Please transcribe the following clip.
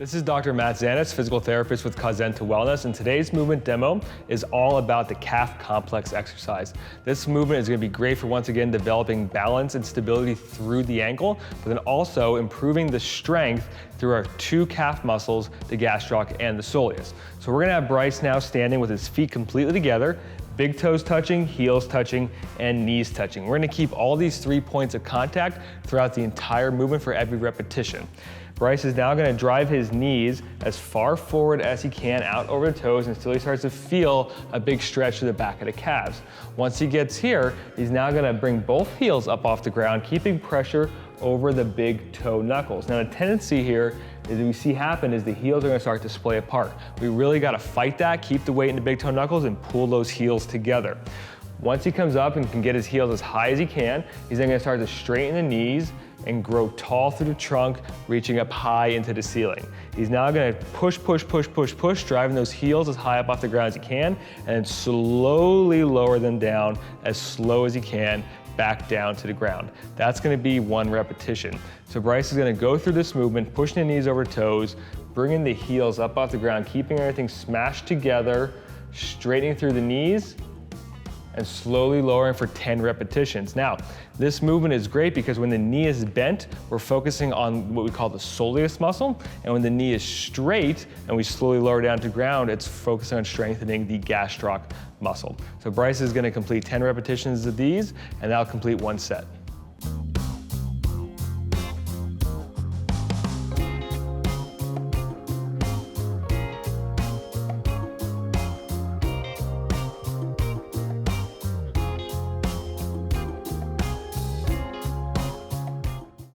This is Dr. Matt Zanis, physical therapist with Causenta Wellness, and today's movement demo is all about the calf complex exercise. This movement is going to be great for, once again, developing balance and stability through the ankle, but then also improving the strength through our two calf muscles, the gastroc and the soleus. So we're going to have Bryce now standing with his feet completely together, big toes touching, heels touching, and knees touching. We're going to keep all these 3 points of contact throughout the entire movement for every repetition. Bryce is now going to drive his knees as far forward as he can out over the toes until he starts to feel a big stretch to the back of the calves. Once he gets here, he's now going to bring both heels up off the ground, keeping pressure over the big toe knuckles. Now the tendency here is that we see happen is the heels are going to start to splay apart. We really got to fight that, keep the weight in the big toe knuckles and pull those heels together. Once he comes up and can get his heels as high as he can, he's then going to start to straighten the knees and grow tall through the trunk, reaching up high into the ceiling. He's now going to push, driving those heels as high up off the ground as he can, and then slowly lower them down as slow as he can, back down to the ground. That's going to be 1 repetition. So Bryce is going to go through this movement, pushing the knees over toes, bringing the heels up off the ground, keeping everything smashed together, straightening through the knees, and slowly lowering for 10 repetitions. Now, this movement is great because when the knee is bent, we're focusing on what we call the soleus muscle, and when the knee is straight and we slowly lower down to ground, it's focusing on strengthening the gastroc muscle. So Bryce is going to complete 10 repetitions of these, and that'll complete 1 set.